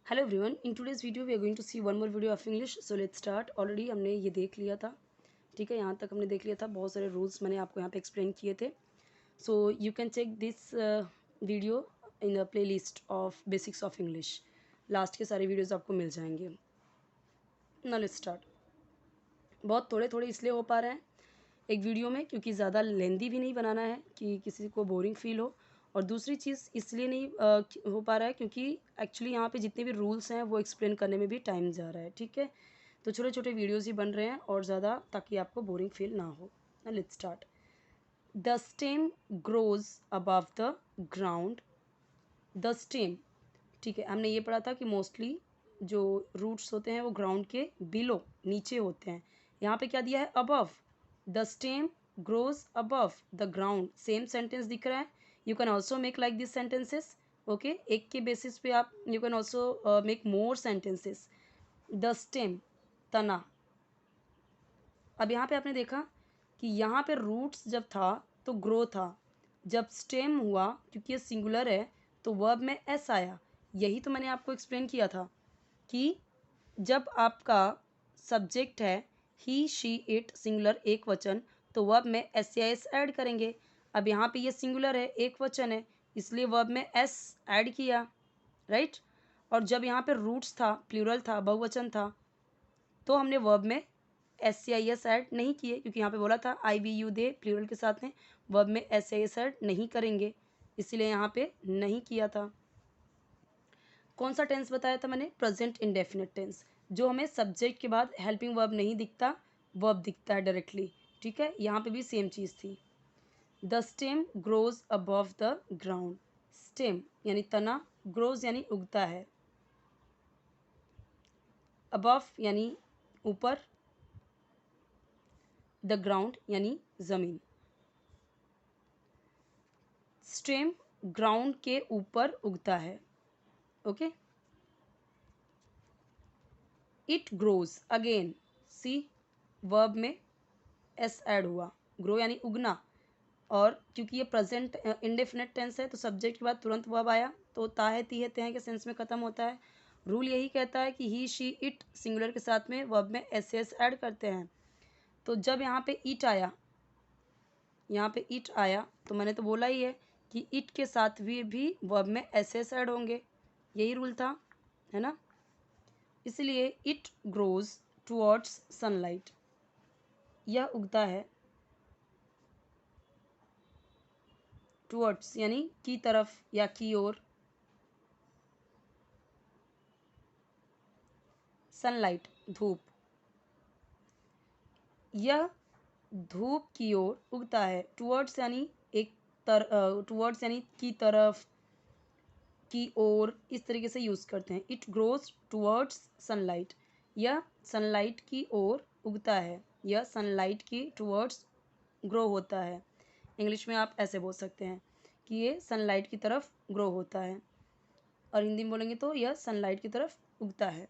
Hello everyone, in today's video we are going to see one more video of English. So let's start. Already हमने ये देख लिया था. ठीक है, यहाँ तक हमने देख लिया था. बहुत सारे रूल्स मैंने आपको यहाँ पे एक्सप्लेन किए थे. So you can check this video in the playlist of basics of English. Last के सारे वीडियोज़ आपको मिल जाएंगे. ना लेट्स स्टार्ट. बहुत थोड़े थोड़े इसलिए हो पा रहे हैं एक वीडियो में क्योंकि ज़्यादा लेंदी भी नहीं बनाना है कि किसी को बोरिंग फील हो. और दूसरी चीज़ इसलिए नहीं हो पा रहा है क्योंकि एक्चुअली यहाँ पे जितने भी रूल्स हैं वो एक्सप्लेन करने में भी टाइम जा रहा है. ठीक है, तो छोटे छोटे वीडियोज़ ही बन रहे हैं और ज़्यादा, ताकि आपको बोरिंग फील ना हो. Let's start. The stem grows above the ground. The stem, ठीक है, हमने ये पढ़ा था कि मोस्टली जो रूट्स होते हैं वो ग्राउंड के बिलो, नीचे होते हैं. यहाँ पे क्या दिया है? Above. The stem grows above the ground. Same sentence दिख रहा है. You can also make like this sentences. Okay, एक के बेसिस पे आप you can also make more sentences. The stem, तना. अब यहाँ पे आपने देखा कि यहाँ पे रूट्स जब था तो ग्रो था. जब स्टेम हुआ, क्योंकि ये सिंगुलर है, तो वर्ब में एस आया. यही तो मैंने आपको एक्सप्लेन किया था कि जब आपका सब्जेक्ट है ही शी इट सिंगुलर एक वचन, तो वर्ब में एस या एस ऐड करेंगे. अब यहाँ पे ये सिंगुलर है, एक वचन है, इसलिए वर्ब में एस ऐड किया. राइट. और जब यहाँ पे रूट्स था, प्लूरल था, बहुवचन था, तो हमने वर्ब में एस या एस ऐड नहीं किए क्योंकि यहाँ पे बोला था आई वी यू दे प्लूरल के साथ में. वर्ब में एस या एस ऐड नहीं करेंगे, इसीलिए यहाँ पे नहीं किया था. कौन सा टेंस बताया था मैंने? Present indefinite tense. जो हमें सब्जेक्ट के बाद हेल्पिंग वर्ब नहीं दिखता, वर्ब दिखता है डायरेक्टली. ठीक है, यहाँ पे भी सेम चीज़ थी. The stem grows above the ground. Stem यानी तना, ग्रोज यानी उगता है, अबव यानी ऊपर, द ग्राउंड यानी ज़मीन. स्टेम ग्राउंड के ऊपर उगता है. Okay. It grows, again see verb में एस ऐड हुआ. ग्रो यानी उगना, और क्योंकि ये प्रेजेंट इंडेफिनिट टेंस है तो सब्जेक्ट के बाद तुरंत वर्ब आया, तो ता है ती है ते हैं के सेंस में ख़त्म होता है. रूल यही कहता है कि ही शी इट सिंगुलर के साथ में वर्ब में एस एस ऐड करते हैं. तो जब यहाँ पे इट आया, यहाँ पे इट आया, तो मैंने तो बोला ही है कि इट के साथ भी वर्ब में एस एस ऐड होंगे. यही रूल था, है ना. इसलिए इट ग्रोज टुवर्ड्स सनलाइट. यह उगता है, टुवर्ड्स यानी की तरफ या की ओर, सनलाइट धूप. यह धूप की ओर उगता है. टुवर्ड्स यानी टुवर्ड्स यानी की तरफ, की ओर, इस तरीके से यूज़ करते हैं. It grows towards sunlight. यह सनलाइट की ओर उगता है, यह सनलाइट की टुवर्ड्स ग्रो होता है. इंग्लिश में आप ऐसे बोल सकते हैं कि ये सनलाइट की तरफ ग्रो होता है, और हिंदी में बोलेंगे तो यह सनलाइट की तरफ उगता है.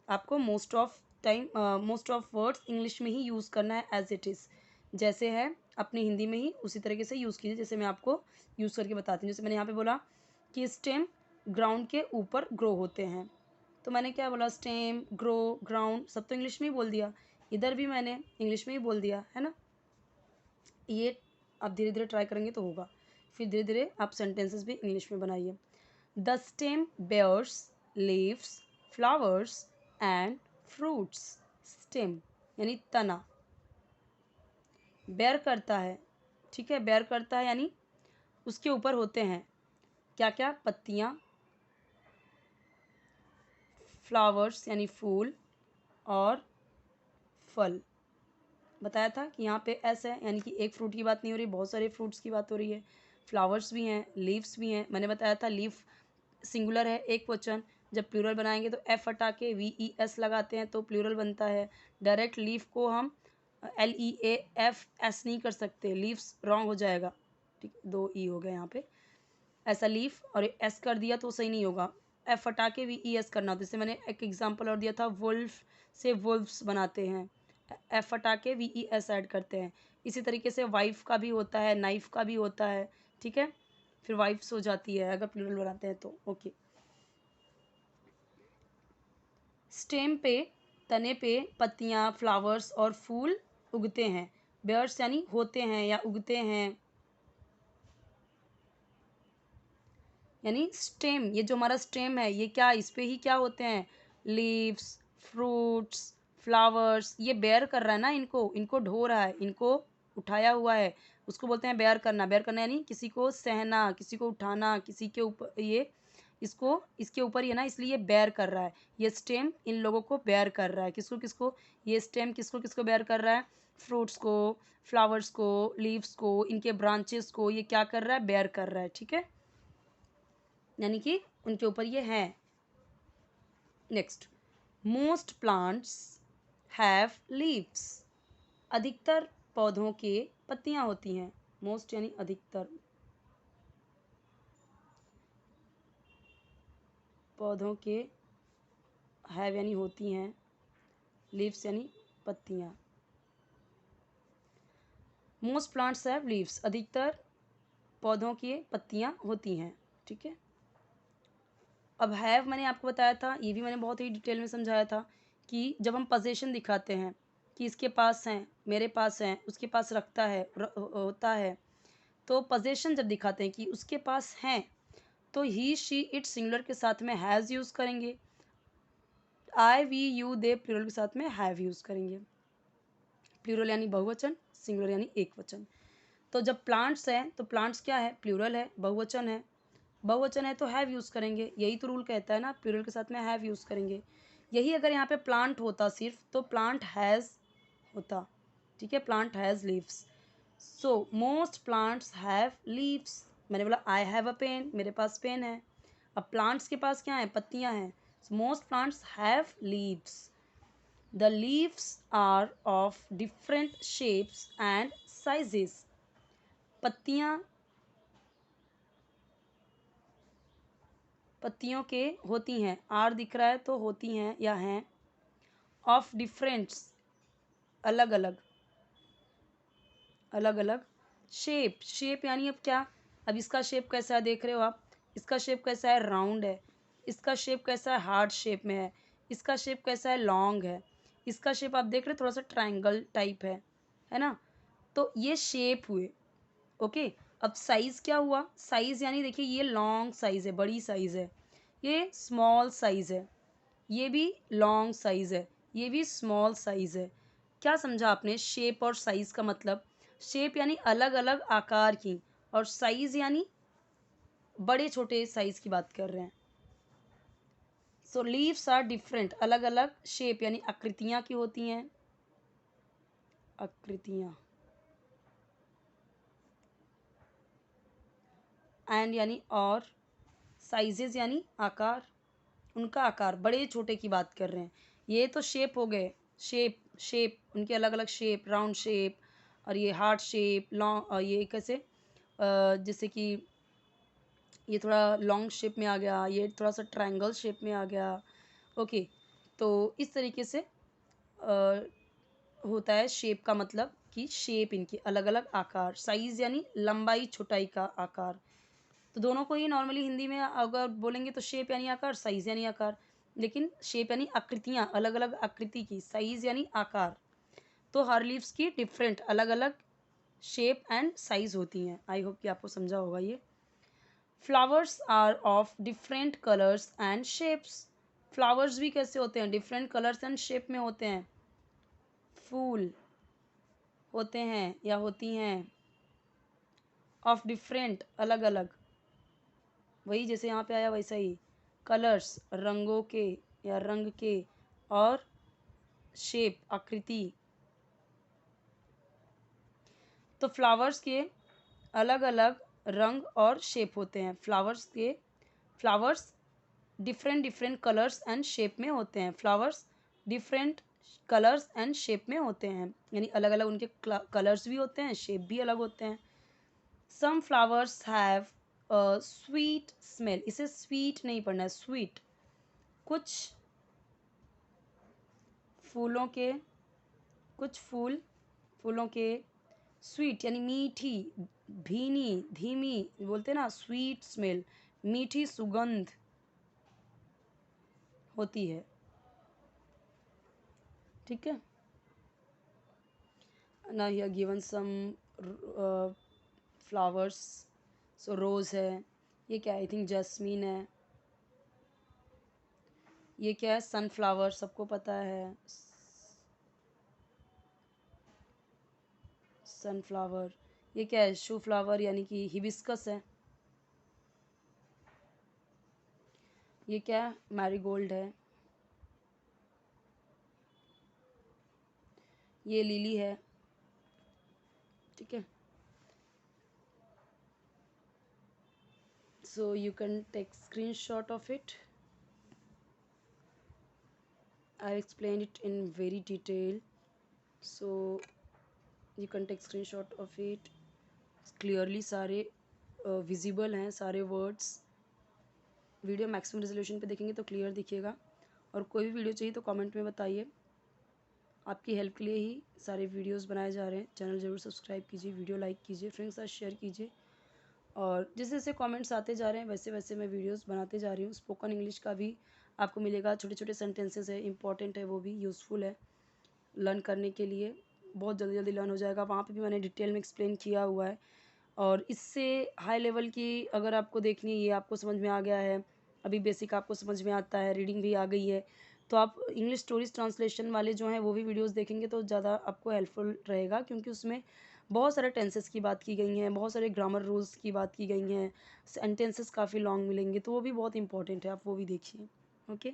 आपको मोस्ट ऑफ वर्ड्स इंग्लिश में ही यूज़ करना है एज इट इज़. जैसे है अपनी हिंदी में ही उसी तरीके से यूज़ कीजिए, जैसे मैं आपको यूज़ करके बताती हूँ. जैसे मैंने यहाँ पे बोला कि स्टेम ग्राउंड के ऊपर ग्रो होते हैं, तो मैंने क्या बोला? स्टेम, ग्रो, ग्राउंड, सब तो इंग्लिश में ही बोल दिया. इधर भी मैंने इंग्लिश में ही बोल दिया, है ना. ये आप धीरे धीरे ट्राई करेंगे तो होगा. फिर धीरे धीरे आप सेंटेंसेस भी इंग्लिश में बनाइए. The stem bears leaves, flowers and fruits. Stem यानी तना, बेयर करता है. ठीक है, बेयर करता है यानी उसके ऊपर होते हैं क्या क्या? पत्तियाँ, फ्लावर्स यानी फूल, और फल. बताया था कि यहाँ पे एस है, यानी कि एक फ्रूट की बात नहीं हो रही, बहुत सारे फ्रूट्स की बात हो रही है. फ्लावर्स भी हैं, लीव्स भी हैं. मैंने बताया था लीफ सिंगुलर है, एक वचन. जब प्लूरल बनाएंगे तो एफ हटा के वी ई एस लगाते हैं तो प्लूरल बनता है. डायरेक्ट लीफ को हम L E A F S नहीं कर सकते, लीव्स रॉन्ग हो जाएगा. ठीक, दो ई हो गए यहाँ पे. ऐसा लीफ और एस कर दिया तो सही नहीं होगा. एफ हटा के वी ई एस करना होता है. जैसे मैंने एक एग्जांपल और दिया था, वुल्फ से वुल्फ्स बनाते हैं, एफ हटा के वी ई एस ऐड करते हैं. इसी तरीके से वाइफ का भी होता है, नाइफ का भी होता है. ठीक है, फिर वाइफ्स हो जाती है अगर प्लूरल बनाते हैं तो. ओके. स्टेम पे, तने पे पत्तियाँ, फ्लावर्स और फूल उगते हैं। बेयर्स यानी होते हैं या उगते हैं, यानी स्टेम, ये जो हमारा स्टेम है ये क्या, इस पे ही क्या होते हैं, लीव्स, फ्रूट्स, फ्लावर्स। ये बेयर कर रहा है ना, इनको इनको ढो रहा है, इनको उठाया हुआ है, उसको बोलते हैं बेयर करना। बेयर करना यानी किसी को सहना, किसी को उठाना, किसी के ऊपर, ये इसको इसके ऊपर ही है ना, इसलिए ये बेयर कर रहा है। ये स्टेम इन लोगों को बेयर कर रहा है। किसको किसको, ये स्टेम किसको किसको बेयर कर रहा है, फ्रूट्स को, फ्लावर्स को, लीव्स को, इनके ब्रांचेस को ये क्या कर रहा है, बेयर कर रहा है। ठीक है, यानी कि उनके ऊपर ये है। Next, most plants have leaves. अधिकतर पौधों के पत्तियां होती हैं। मोस्ट यानी अधिकतर, पौधों के, हैव यानी होती हैं, लीव्स यानी पत्तियां। मोस्ट प्लांट्स हैव लीव्स, अधिकतर पौधों की पत्तियां होती हैं। ठीक है, अब हैव मैंने आपको बताया था, ये भी मैंने बहुत ही डिटेल में समझाया था कि जब हम पोजीशन दिखाते हैं कि इसके पास हैं, मेरे पास हैं, उसके पास रखता है, होता है, तो पोजीशन जब दिखाते हैं कि उसके पास हैं, तो ही शी इट सिंगुलर के साथ में हैज़ यूज़ करेंगे, आई वी यू दे प्लूरल के साथ में हैव यूज़ करेंगे। प्लूरल यानी बहुवचन, सिंगुलर यानी एक वचन। तो जब प्लांट्स हैं तो प्लांट्स क्या है, प्लूरल है, बहुवचन है। बहुवचन है तो हैव यूज़ करेंगे, यही तो रूल कहता है ना, प्लूरल के साथ में हैव यूज़ करेंगे। यही अगर यहाँ पे प्लांट होता सिर्फ, तो प्लांट हैज़ होता। ठीक है, plant has leaves. So most plants have leaves. मैंने बोला आई हैव अ पेन, मेरे पास पेन है। अब प्लांट्स के पास क्या है, पत्तियां हैं। Most plants have leaves. The leaves are of different shapes and sizes. पत्तियां, पत्तियों के होती हैं, आर दिख रहा है तो होती हैं या हैं, ऑफ डिफरेंट्स, अलग अलग, अलग अलग, शेप, शेप यानी अब क्या, अब इसका शेप कैसा है देख रहे हो आप, इसका शेप कैसा है, राउंड है। इसका शेप कैसा है, हार्ट शेप में है। इसका शेप कैसा है, लॉन्ग है। इसका शेप आप देख रहे हो थोड़ा सा ट्रायंगल टाइप है ना। तो ये शेप हुए। ओके, अब साइज़ क्या हुआ, साइज़ यानी देखिए ये लॉन्ग साइज़ है, बड़ी साइज़ है, ये स्मॉल साइज़ है, ये भी लॉन्ग साइज़ है, ये भी स्मॉल साइज़ है। क्या समझा आपने शेप और साइज़ का मतलब, शेप यानी अलग अलग आकार की, और साइज़ यानी बड़े छोटे साइज़ की बात कर रहे हैं। सो लीव्स आर डिफरेंट, अलग अलग शेप यानी आकृतियाँ की होती हैं, आकृतियाँ। एंड यानी और, साइजेज यानी आकार, उनका आकार, बड़े छोटे की बात कर रहे हैं। ये तो शेप हो गए, शेप, शेप उनके अलग अलग शेप, राउंड शेप, और ये हार्ट शेप, लॉन्ग, ये कैसे, जैसे कि ये थोड़ा लॉन्ग शेप में आ गया, ये थोड़ा सा ट्रायंगल शेप में आ गया। ओके, तो इस तरीके से होता है शेप का मतलब कि शेप इनकी अलग अलग आकार, साइज़ यानी लंबाई छोटाई का आकार। तो दोनों को ही नॉर्मली हिंदी में अगर बोलेंगे तो शेप यानी आकार, साइज़ यानी आकार, लेकिन शेप यानी आकृतियाँ, अलग अलग आकृति की, साइज़ यानी आकार। तो हर लीव्स की डिफरेंट अलग अलग शेप एंड साइज़ होती हैं। आई होप कि आपको समझा होगा ये। Flowers are of different colours and shapes. Flowers भी कैसे होते हैं, डिफरेंट कलर्स एंड शेप में होते हैं। फूल होते हैं या होती हैं, ऑफ डिफरेंट अलग अलग, वही जैसे यहाँ पे आया वैसा ही, कलर्स रंगों के या रंग के, और शेप आकृति। तो फ्लावर्स के अलग अलग रंग और शेप होते हैं। Flowers different different colours and shape में होते हैं। Flowers different colours and shape में होते हैं, यानी अलग अलग उनके कलर्स भी होते हैं, शेप भी अलग होते हैं। Some flowers have sweet smell, इसे स्वीट नहीं पढ़ना है, स्वीट। कुछ फूलों के, कुछ फूलों के स्वीट यानी मीठी, भीनी, धीमी, बोलते हैं ना स्वीट स्मेल, मीठी सुगंध होती है। ठीक है ना। हियर गिवन सम फ्लावर्स, सो रोज़ है, ये क्या आई थिंक जैस्मीन है, ये क्या है सनफ्लावर, सबको पता है सनफ्लावर। ये क्या है शू फ्लावर यानी कि हिबिस्कस है। ये क्या है मैरीगोल्ड है। ये लिली है, ठीक है। So you can take screenshot of it. I explained it in very detail, so you can take screenshot of it. Clearly सारे visible हैं सारे words। वीडियो मैक्सिमम रेजोल्यूशन पे देखेंगे तो क्लियर दिखेगा। और कोई भी वीडियो चाहिए तो कमेंट में बताइए, आपकी हेल्प के लिए ही सारे वीडियोस बनाए जा रहे हैं। चैनल ज़रूर सब्सक्राइब कीजिए, वीडियो लाइक कीजिए, फ्रेंड्स के साथ शेयर कीजिए। और जैसे जैसे कमेंट्स आते जा रहे हैं वैसे वैसे मैं वीडियोस बनाते जा रही हूँ। स्पोकन इंग्लिश का भी आपको मिलेगा, छोटे छोटे सेंटेंसेस है, इंपॉर्टेंट है, वो भी यूज़फुल है लर्न करने के लिए, बहुत जल्दी जल्दी लर्न हो जाएगा। वहाँ पे भी मैंने डिटेल में एक्सप्लेन किया हुआ है। और इससे हाई लेवल की अगर आपको देखनी है, ये आपको समझ में आ गया है, अभी बेसिक आपको समझ में आता है, रीडिंग भी आ गई है, तो आप इंग्लिश स्टोरीज ट्रांसलेशन वाले जो हैं वो भी वीडियोस देखेंगे तो ज़्यादा आपको हेल्पफुल रहेगा, क्योंकि उसमें बहुत सारे टेंसेस की बात की गई हैं, बहुत सारे ग्रामर रूल्स की बात की गई हैं, सेंटेंसेस काफ़ी लॉन्ग मिलेंगे, तो वो भी बहुत इंपॉर्टेंट है, आप वो भी देखिए। ओके।